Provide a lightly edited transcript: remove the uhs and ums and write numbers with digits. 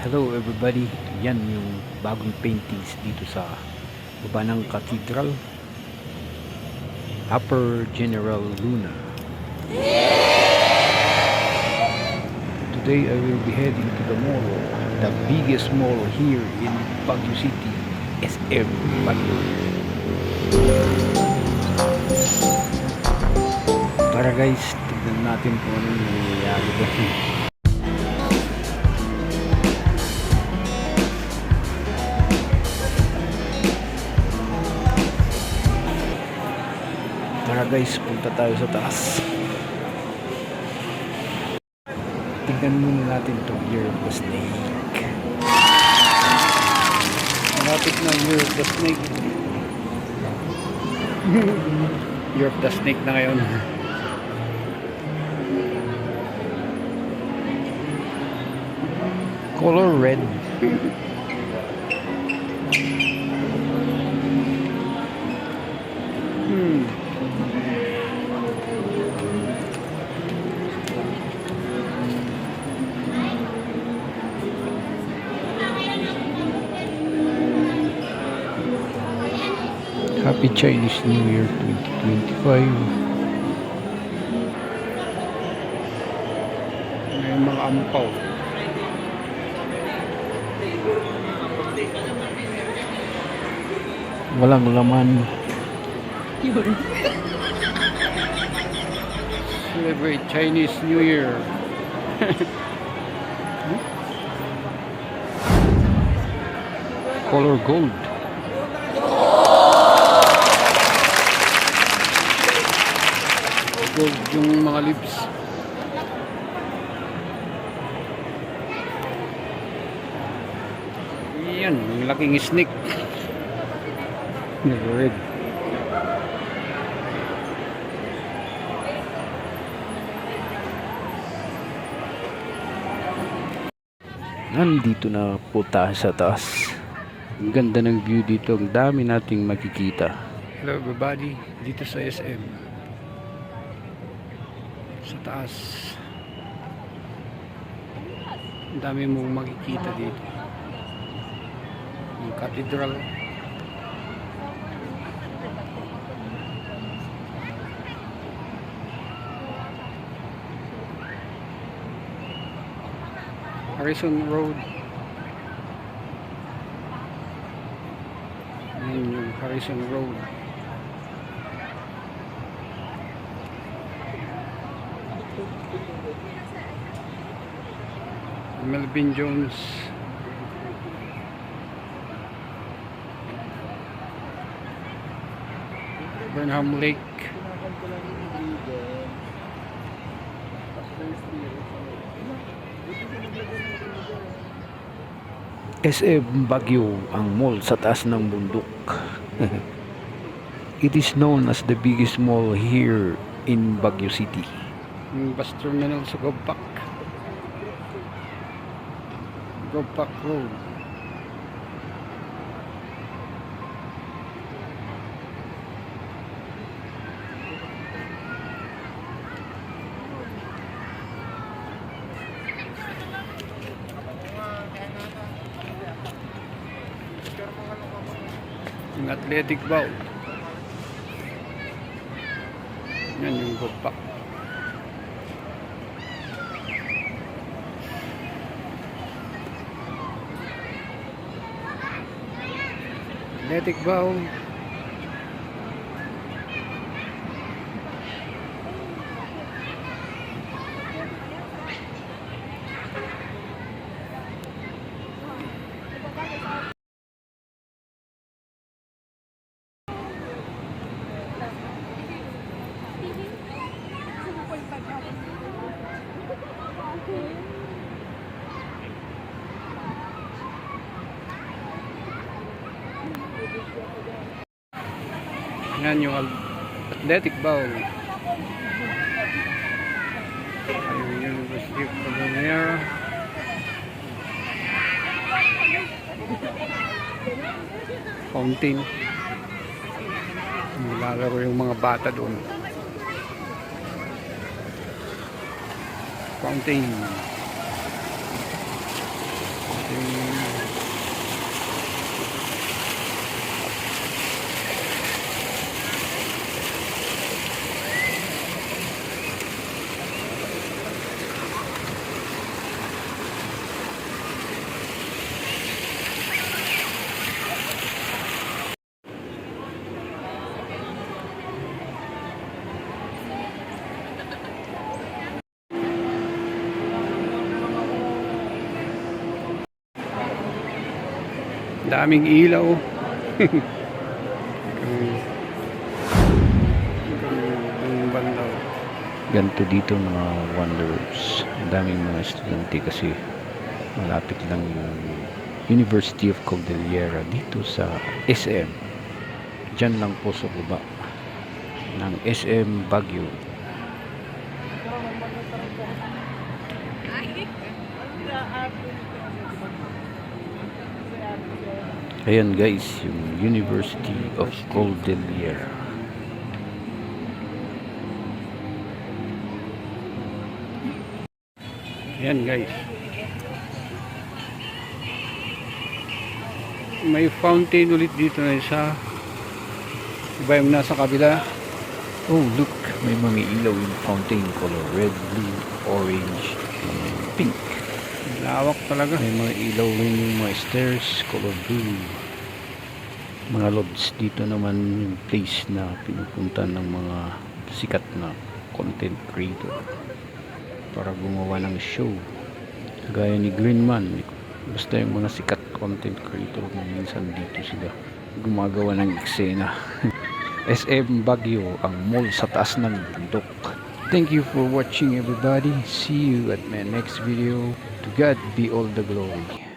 Hello everybody, yan yung bagong paintings dito sa baba ng Cathedral, Upper General Luna. Today I will be heading to the mall, the biggest mall here in Baguio City, SM Baguio. Tara guys, tignan natin kung anong nangyayari doon. Tara guys, punta tayo sa taas. Tignan muna natin itong Year of the Snake. Malapit na Year of the Snake. Year of the Snake na ngayon. Color red. Happy Chinese New Year 2025. May mga ampaw. Walang laman. Celebrate Chinese New Year. Color gold. Gold yung mga lips. Yan, yung laking snake. Red. Nandito na po tayo sa taas. Ang ganda ng view dito. Ang dami nating makikita. Hello everybody, dito sa SM. Sa taas. Ang dami mong makikita dito. Yung cathedral. Harrison Road. Ayan yung Harrison Road. Melvin Jones. Burnham Lake. SM Baguio, ang mall sa taas ng bundok. It is known as the biggest mall here in Baguio City. Yung bus terminal sa Gopak Road. Yung athletic bow. Yan yung Gopak. Athletic bow. Yan yung athletic bow. Yung University of California. Fountain. Nilalaro yung mga bata doon. Fountain. Daming ilaw. Banda. Ganito dito mga wanderers. Ang daming mga estudyante kasi malapit lang yung University of Cordillera dito sa SM. Diyan lang po sa baba ng SM Baguio. Ayan guys, yung University of Cordillera. Ayan guys. May fountain ulit dito na isa. Iba yung nasa kabila. Oh look, may mga ilaw yung fountain color. Red, blue, orange, pink. Lawak talaga. May mga ilaw rin yung mga stairs, color blue. Mga lodge dito naman yung place na pinupunta ng mga sikat na content creator para gumawa ng show. Gaya ni Greenman. Basta yung mga sikat content creator na minsan dito sila gumagawa ng eksena. SM Baguio, ang mall sa taas ng bundok. Thank you for watching everybody. See you at my next video. To God be all the glory.